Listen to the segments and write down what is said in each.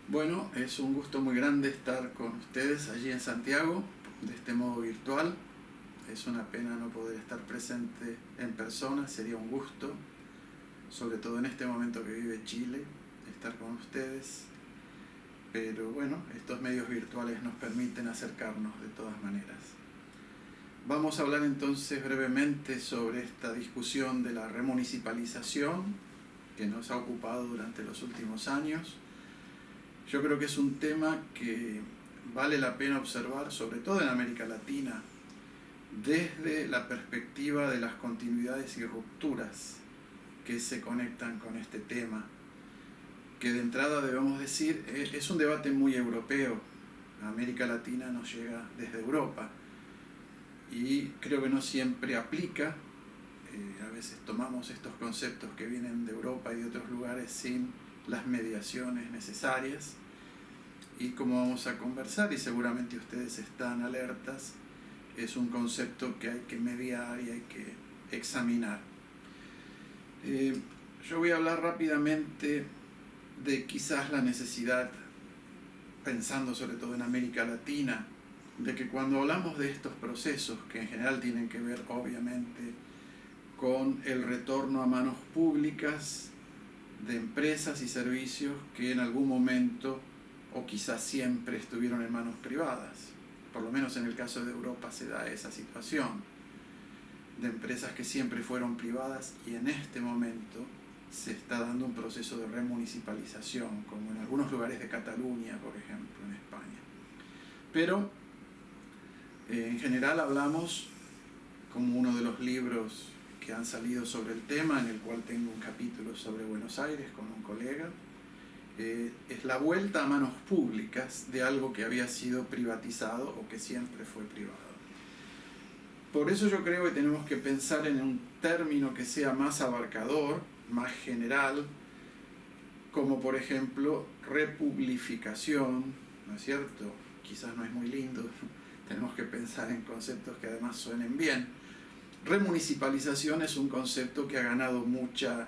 Bueno, es un gusto muy grande estar con ustedes allí en Santiago, de este modo virtual. Es una pena no poder estar presente en persona, sería un gusto, sobre todo en este momento que vive Chile, estar con ustedes. Pero bueno, estos medios virtuales nos permiten acercarnos de todas maneras. Vamos a hablar entonces brevemente sobre esta discusión de la remunicipalización que nos ha ocupado durante los últimos años. Yo creo que es un tema que vale la pena observar, sobre todo en América Latina, desde la perspectiva de las continuidades y rupturas que se conectan con este tema, que de entrada debemos decir es un debate muy europeo. América Latina nos llega desde Europa y creo que no siempre aplica. A veces tomamos estos conceptos que vienen de Europa y de otros lugares sin las mediaciones necesarias, y como vamos a conversar y seguramente ustedes están alertas, es un concepto que hay que mediar y hay que examinar. Yo voy a hablar rápidamente de quizás la necesidad, pensando sobre todo en América Latina, de que cuando hablamos de estos procesos, que en general tienen que ver obviamente con el retorno a manos públicas de empresas y servicios que en algún momento o quizás siempre estuvieron en manos privadas. Por lo menos en el caso de Europa se da esa situación de empresas que siempre fueron privadas y en este momento se está dando un proceso de remunicipalización, como en algunos lugares de Cataluña, por ejemplo, en España. Pero en general hablamos, como uno de los libros que han salido sobre el tema, en el cual tengo un capítulo sobre Buenos Aires con un colega, es la vuelta a manos públicas de algo que había sido privatizado o que siempre fue privado. Por eso yo creo que tenemos que pensar en un término que sea más abarcador, más general, como por ejemplo republificación, ¿no es cierto? Quizás no es muy lindo, tenemos que pensar en conceptos que además suenen bien. Remunicipalización es un concepto que ha ganado mucha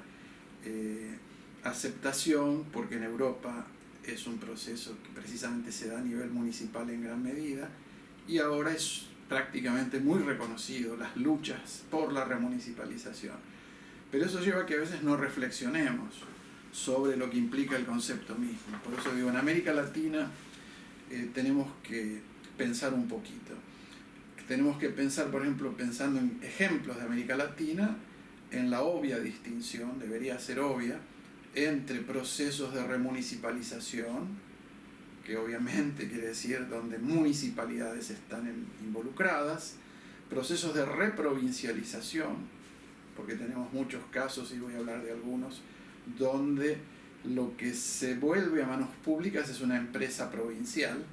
aceptación, porque en Europa es un proceso que precisamente se da a nivel municipal en gran medida, y ahora es prácticamente muy reconocido las luchas por la remunicipalización. Pero eso lleva a que a veces no reflexionemos sobre lo que implica el concepto mismo. Por eso digo, en América Latina tenemos que pensar un poquito. Tenemos que pensar, por ejemplo, pensando en ejemplos de América Latina, en la obvia distinción, debería ser obvia, entre procesos de remunicipalización, que obviamente quiere decir donde municipalidades están involucradas, procesos de reprovincialización, porque tenemos muchos casos, y voy a hablar de algunos, donde lo que se vuelve a manos públicas es una empresa provincial,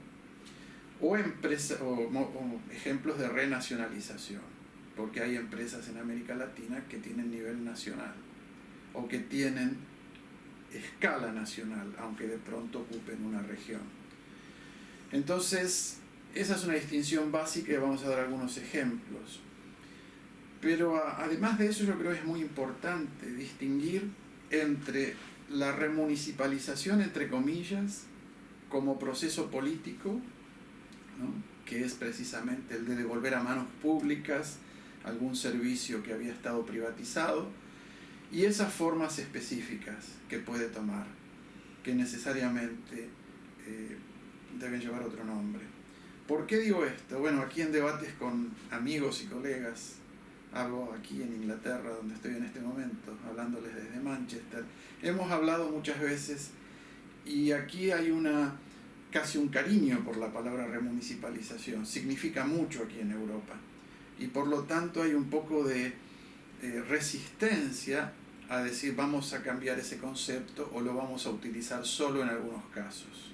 o ejemplos de renacionalización, porque hay empresas en América Latina que tienen nivel nacional o que tienen escala nacional, aunque de pronto ocupen una región. Entonces, esa es una distinción básica y vamos a dar algunos ejemplos. Pero además de eso, yo creo que es muy importante distinguir entre la remunicipalización, entre comillas, como proceso político, ¿no?, que es precisamente el de devolver a manos públicas algún servicio que había estado privatizado, y esas formas específicas que puede tomar, que necesariamente deben llevar otro nombre. ¿Por qué digo esto? Bueno, aquí en debates con amigos y colegas, hago aquí en Inglaterra, donde estoy en este momento, hablándoles desde Manchester, hemos hablado muchas veces, y aquí hay casi un cariño por la palabra remunicipalización, significa mucho aquí en Europa, y por lo tanto hay un poco de resistencia a decir vamos a cambiar ese concepto o lo vamos a utilizar solo en algunos casos.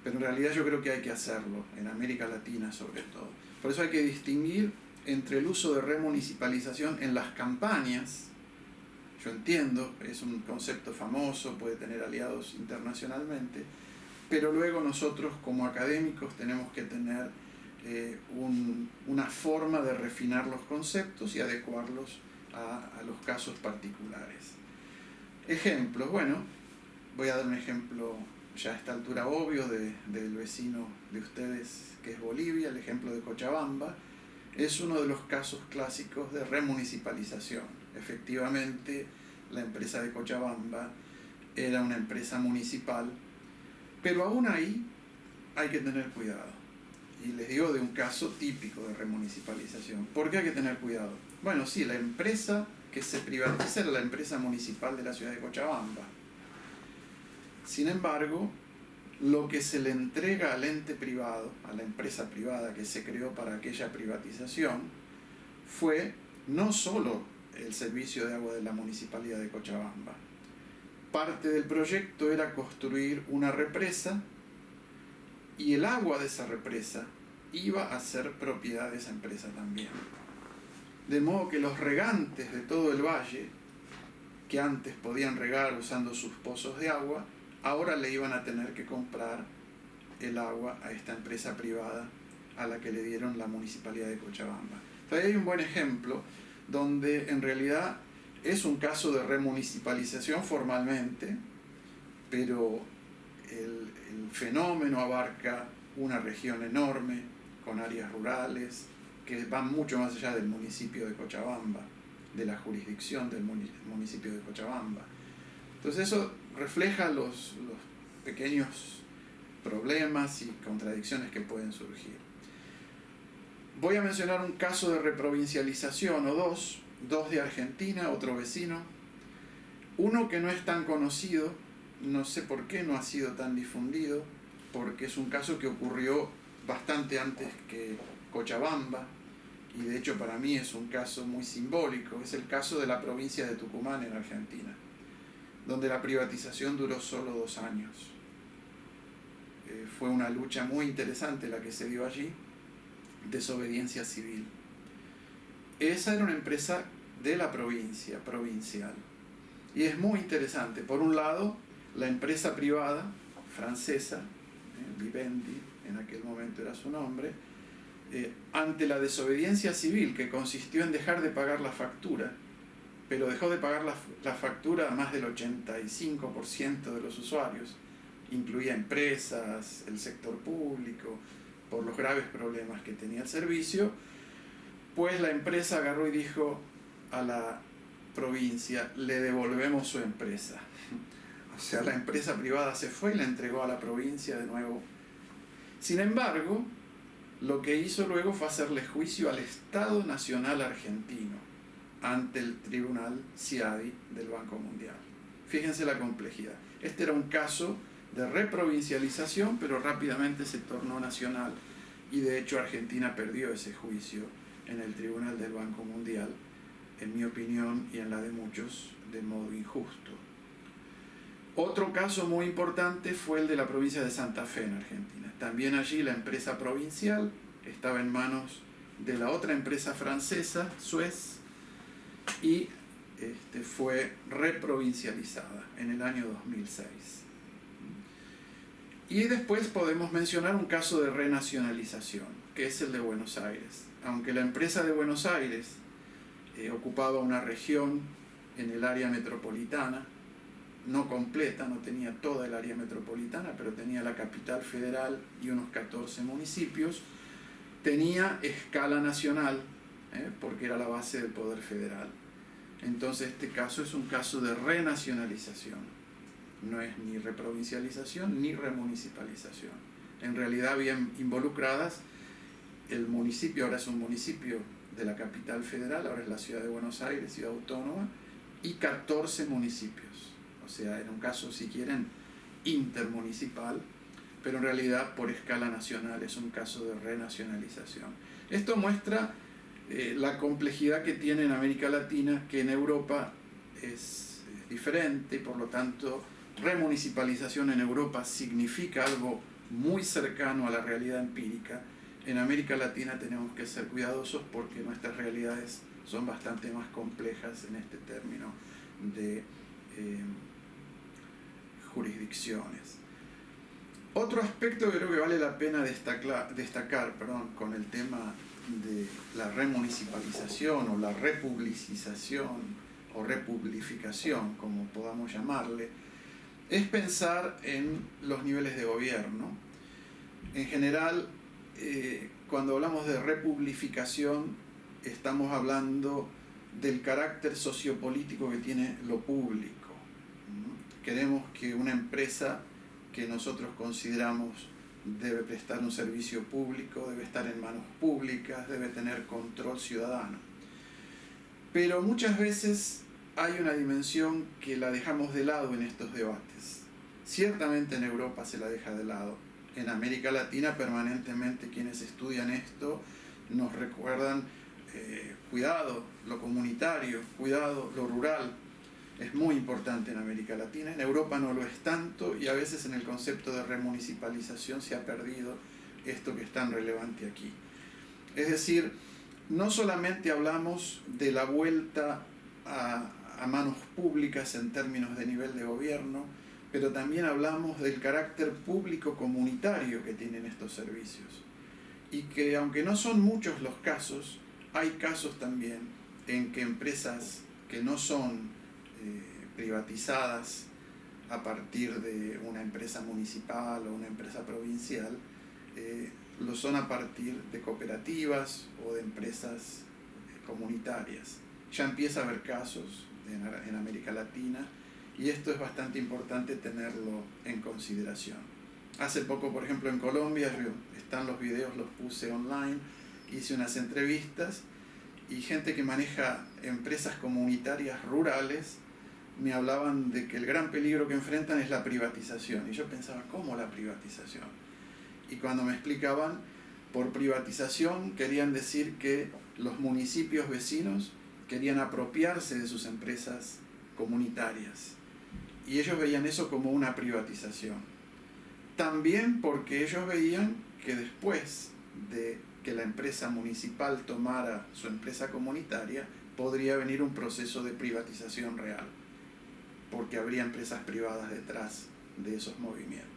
Pero en realidad yo creo que hay que hacerlo, en América Latina sobre todo. Por eso hay que distinguir entre el uso de remunicipalización en las campañas. Yo entiendo, es un concepto famoso, puede tener aliados internacionalmente, pero luego nosotros como académicos tenemos que tener una forma de refinar los conceptos y adecuarlos a los casos particulares. Ejemplos, bueno, voy a dar un ejemplo ya a esta altura obvio del vecino de ustedes que es Bolivia, el ejemplo de Cochabamba, es uno de los casos clásicos de remunicipalización. Efectivamente, la empresa de Cochabamba era una empresa municipal, pero aún ahí hay que tener cuidado. Y les digo de un caso típico de remunicipalización. ¿Por qué hay que tener cuidado? Bueno, sí, la empresa que se privatiza era la empresa municipal de la ciudad de Cochabamba. Sin embargo, lo que se le entrega al ente privado, a la empresa privada que se creó para aquella privatización, fue no solo el servicio de agua de la municipalidad de Cochabamba. Parte del proyecto era construir una represa y el agua de esa represa iba a ser propiedad de esa empresa también. De modo que los regantes de todo el valle, que antes podían regar usando sus pozos de agua, ahora le iban a tener que comprar el agua a esta empresa privada a la que le dieron la municipalidad de Cochabamba. Entonces hay un buen ejemplo donde en realidad es un caso de remunicipalización formalmente, pero el fenómeno abarca una región enorme con áreas rurales que van mucho más allá del municipio de Cochabamba, de la jurisdicción del municipio de Cochabamba. Entonces eso refleja los pequeños problemas y contradicciones que pueden surgir. Voy a mencionar un caso de reprovincialización o dos de Argentina, otro vecino. Uno que no es tan conocido, no sé por qué no ha sido tan difundido, porque es un caso que ocurrió bastante antes que Cochabamba, y de hecho para mí es un caso muy simbólico. Es el caso de la provincia de Tucumán en Argentina, donde la privatización duró solo 2 años. Fue una lucha muy interesante la que se dio allí, desobediencia civil. Esa era una empresa de la provincia, provincial. Y es muy interesante. Por un lado, la empresa privada francesa, Vivendi, en aquel momento era su nombre, ante la desobediencia civil, que consistió en dejar de pagar la factura, pero dejó de pagar la factura a más del 85% de los usuarios, incluía empresas, el sector público, por los graves problemas que tenía el servicio, pues la empresa agarró y dijo a la provincia: le devolvemos su empresa. O sea, la empresa privada se fue y la entregó a la provincia de nuevo. Sin embargo, lo que hizo luego fue hacerle juicio al Estado Nacional Argentino ante el Tribunal CIADI del Banco Mundial. Fíjense la complejidad. Este era un caso de reprovincialización, pero rápidamente se tornó nacional, y de hecho Argentina perdió ese juicio en el Tribunal del Banco Mundial, en mi opinión y en la de muchos, de modo injusto. Otro caso muy importante fue el de la provincia de Santa Fe en Argentina. También allí la empresa provincial estaba en manos de la otra empresa francesa, Suez, y fue reprovincializada en el año 2006. Y después podemos mencionar un caso de renacionalización, que es el de Buenos Aires. Aunque la empresa de Buenos Aires ocupaba una región en el área metropolitana, no completa, no tenía toda el área metropolitana, pero tenía la capital federal y unos 14 municipios, tenía escala nacional, porque era la base del poder federal. Entonces este caso es un caso de renacionalización, no es ni reprovincialización ni remunicipalización. En realidad habían involucradas el municipio, ahora es un municipio de la capital federal, ahora es la ciudad de Buenos Aires, ciudad autónoma, y 14 municipios. O sea, era un caso, si quieren, intermunicipal, pero en realidad por escala nacional es un caso de renacionalización. Esto muestra la complejidad que tiene en América Latina, que en Europa es diferente, y por lo tanto remunicipalización en Europa significa algo muy cercano a la realidad empírica. En América Latina tenemos que ser cuidadosos porque nuestras realidades son bastante más complejas en este término de jurisdicciones. Otro aspecto que creo que vale la pena destacar con el tema de la remunicipalización o la republicización o republificación, como podamos llamarle, es pensar en los niveles de gobierno. En general, cuando hablamos de republificación, estamos hablando del carácter sociopolítico que tiene lo público. Queremos que una empresa que nosotros consideramos debe prestar un servicio público, debe estar en manos públicas, debe tener control ciudadano. Pero muchas veces hay una dimensión que la dejamos de lado en estos debates. Ciertamente en Europa se la deja de lado. En América Latina permanentemente quienes estudian esto nos recuerdan cuidado lo comunitario, cuidado lo rural. Es muy importante en América Latina, en Europa no lo es tanto y a veces en el concepto de remunicipalización se ha perdido esto que es tan relevante aquí. Es decir, no solamente hablamos de la vuelta a manos públicas en términos de nivel de gobierno, pero también hablamos del carácter público comunitario que tienen estos servicios. Y que aunque no son muchos los casos, hay casos también en que empresas que no son privatizadas a partir de una empresa municipal o una empresa provincial, lo son a partir de cooperativas o de empresas comunitarias. Ya empieza a haber casos en América Latina y esto es bastante importante tenerlo en consideración. Hace poco, por ejemplo, en Colombia, están los videos, los puse online, hice unas entrevistas y gente que maneja empresas comunitarias rurales me hablaban de que el gran peligro que enfrentan es la privatización. Y yo pensaba, ¿cómo la privatización? Y cuando me explicaban, por privatización querían decir que los municipios vecinos querían apropiarse de sus empresas comunitarias. Y ellos veían eso como una privatización. También porque ellos veían que después de que la empresa municipal tomara su empresa comunitaria, podría venir un proceso de privatización real, porque habría empresas privadas detrás de esos movimientos.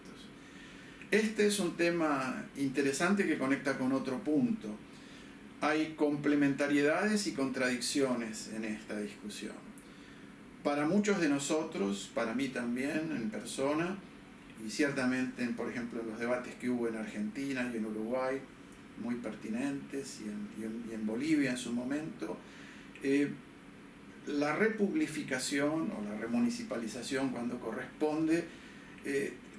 Este es un tema interesante que conecta con otro punto. Hay complementariedades y contradicciones en esta discusión. Para muchos de nosotros, para mí también en persona, y ciertamente, por ejemplo, en los debates que hubo en Argentina y en Uruguay, muy pertinentes, y en Bolivia en su momento, la republificación o la remunicipalización, cuando corresponde,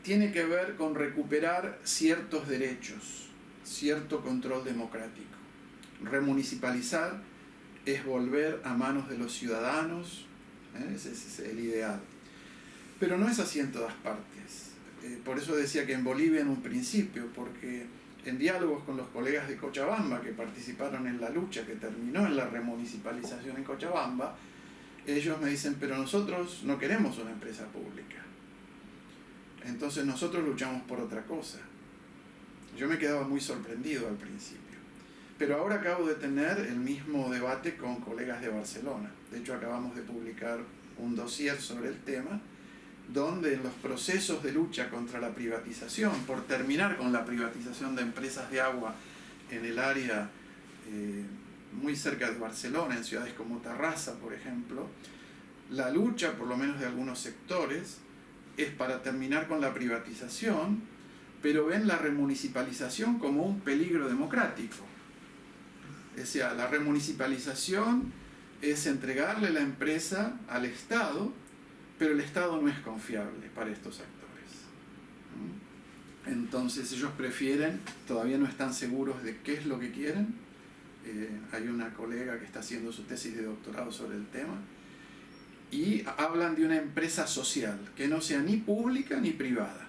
tiene que ver con recuperar ciertos derechos, cierto control democrático. Remunicipalizar es volver a manos de los ciudadanos, ese es el ideal. Pero no es así en todas partes. Por eso decía que en Bolivia en un principio, porque en diálogos con los colegas de Cochabamba que participaron en la lucha que terminó en la remunicipalización en Cochabamba, ellos me dicen, pero nosotros no queremos una empresa pública. Entonces nosotros luchamos por otra cosa. Yo me quedaba muy sorprendido al principio. Pero ahora acabo de tener el mismo debate con colegas de Barcelona. De hecho, acabamos de publicar un dossier sobre el tema, donde en los procesos de lucha contra la privatización, por terminar con la privatización de empresas de agua en el área muy cerca de Barcelona, en ciudades como Tarrasa, por ejemplo, la lucha, por lo menos de algunos sectores, es para terminar con la privatización, pero ven la remunicipalización como un peligro democrático. O sea, la remunicipalización es entregarle la empresa al Estado, pero el Estado no es confiable para estos actores. Entonces ellos prefieren, todavía no están seguros de qué es lo que quieren. Hay una colega que está haciendo su tesis de doctorado sobre el tema, y hablan de una empresa social, que no sea ni pública ni privada.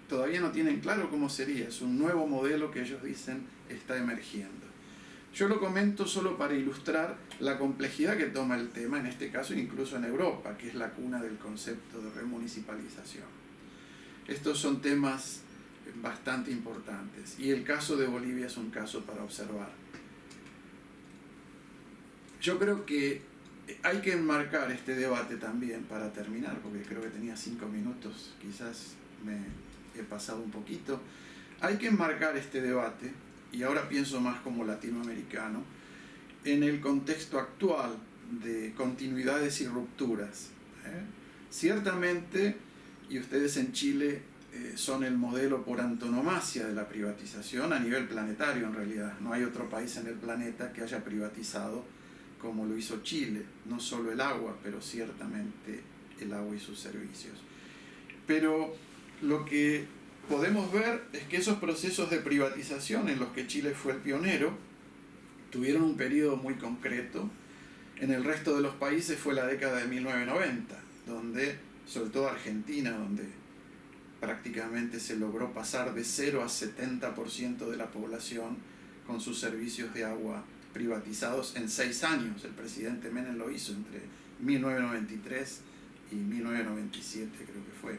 Todavía no tienen claro cómo sería, es un nuevo modelo que ellos dicen está emergiendo. Yo lo comento solo para ilustrar la complejidad que toma el tema, en este caso incluso en Europa, que es la cuna del concepto de remunicipalización. Estos son temas bastante importantes y el caso de Bolivia es un caso para observar. Yo creo que hay que enmarcar este debate también para terminar, porque creo que tenía 5 minutos, quizás me he pasado un poquito. Hay que enmarcar este debate, y ahora pienso más como latinoamericano, en el contexto actual de continuidades y rupturas. Ciertamente y ustedes en Chile son el modelo por antonomasia de la privatización a nivel planetario en realidad. No hay otro país en el planeta que haya privatizado como lo hizo Chile, no solo el agua, pero ciertamente el agua y sus servicios. Pero lo que podemos ver es que esos procesos de privatización en los que Chile fue el pionero tuvieron un periodo muy concreto. En el resto de los países fue la década de 1990, donde, sobre todo Argentina, donde prácticamente se logró pasar de 0 a 70% de la población con sus servicios de agua privatizados en 6 años. El presidente Menem lo hizo entre 1993 y 1997, creo que fue,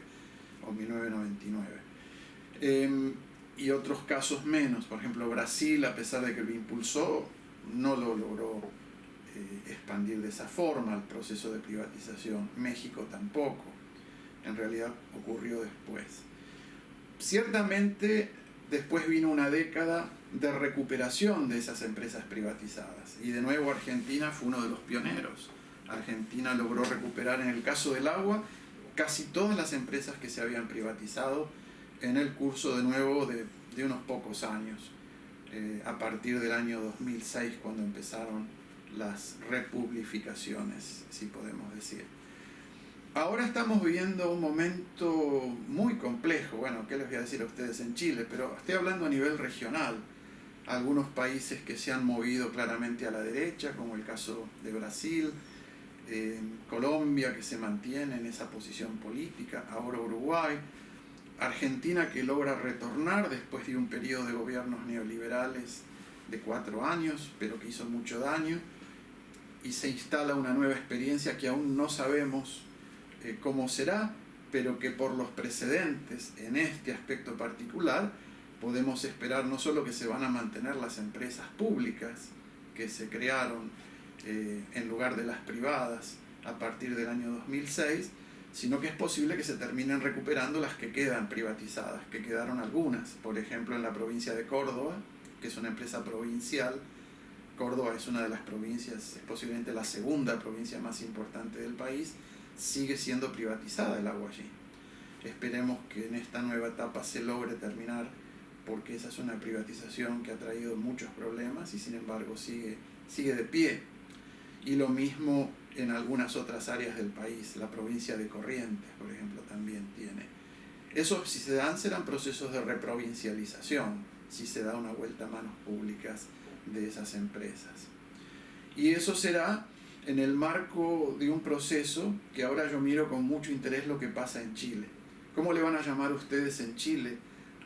o 1999. Y otros casos menos. Por ejemplo, Brasil, a pesar de que lo impulsó, no lo logró expandir de esa forma el proceso de privatización. México tampoco. En realidad ocurrió después. Ciertamente después vino una década de recuperación de esas empresas privatizadas y de nuevo Argentina fue uno de los pioneros. Argentina logró recuperar en el caso del agua casi todas las empresas que se habían privatizado en el curso de nuevo de unos pocos años, a partir del año 2006 cuando empezaron las republificaciones, si podemos decir. Ahora estamos viviendo un momento muy complejo. Bueno, ¿qué les voy a decir a ustedes en Chile? Pero estoy hablando a nivel regional. Algunos países que se han movido claramente a la derecha, como el caso de Brasil, Colombia, que se mantiene en esa posición política, ahora Uruguay, Argentina, que logra retornar después de un periodo de gobiernos neoliberales de 4 años, pero que hizo mucho daño, y se instala una nueva experiencia que aún no sabemos cómo será, pero que por los precedentes en este aspecto particular podemos esperar no solo que se van a mantener las empresas públicas que se crearon en lugar de las privadas a partir del año 2006, sino que es posible que se terminen recuperando las que quedan privatizadas, que quedaron algunas, por ejemplo en la provincia de Córdoba, que es una empresa provincial. Córdoba es una de las provincias, es posiblemente la segunda provincia más importante del país, sigue siendo privatizada el agua allí. Esperemos que en esta nueva etapa se logre terminar, porque esa es una privatización que ha traído muchos problemas y sin embargo sigue de pie. Y lo mismo en algunas otras áreas del país, la provincia de Corrientes, por ejemplo, también tiene. Eso, si se dan, serán procesos de reprovincialización, si se da una vuelta a manos públicas de esas empresas. Y eso será en el marco de un proceso que ahora yo miro con mucho interés lo que pasa en Chile. ¿Cómo le van a llamar ustedes en Chile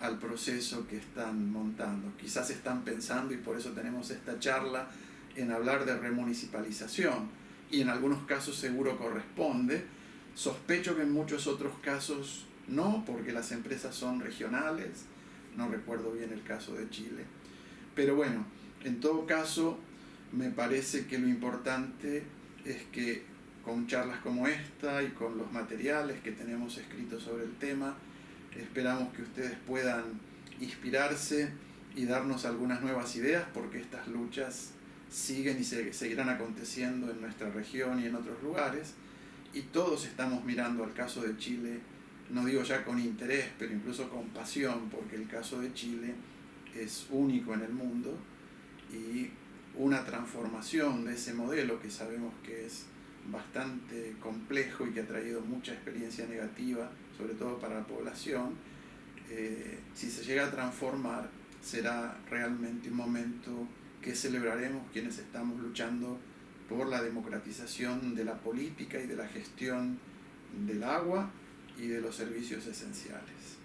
al proceso que están montando? Quizás están pensando, y por eso tenemos esta charla, en hablar de remunicipalización, y en algunos casos seguro corresponde. Sospecho que en muchos otros casos no, porque las empresas son regionales, no recuerdo bien el caso de Chile. Pero bueno, en todo caso, me parece que lo importante es que con charlas como esta y con los materiales que tenemos escritos sobre el tema, esperamos que ustedes puedan inspirarse y darnos algunas nuevas ideas, porque estas luchas siguen y seguirán aconteciendo en nuestra región y en otros lugares, y todos estamos mirando al caso de Chile, no digo ya con interés, pero incluso con pasión, porque el caso de Chile es único en el mundo, y una transformación de ese modelo que sabemos que es bastante complejo y que ha traído mucha experiencia negativa, sobre todo para la población, si se llega a transformar, será realmente un momento que celebraremos quienes estamos luchando por la democratización de la política y de la gestión del agua y de los servicios esenciales.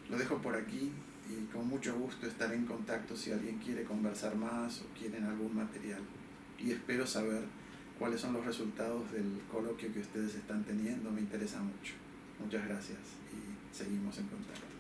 Lo dejo por aquí y con mucho gusto estaré en contacto si alguien quiere conversar más o quieren algún material. Y espero saber cuáles son los resultados del coloquio que ustedes están teniendo, me interesa mucho. Muchas gracias y seguimos en contacto.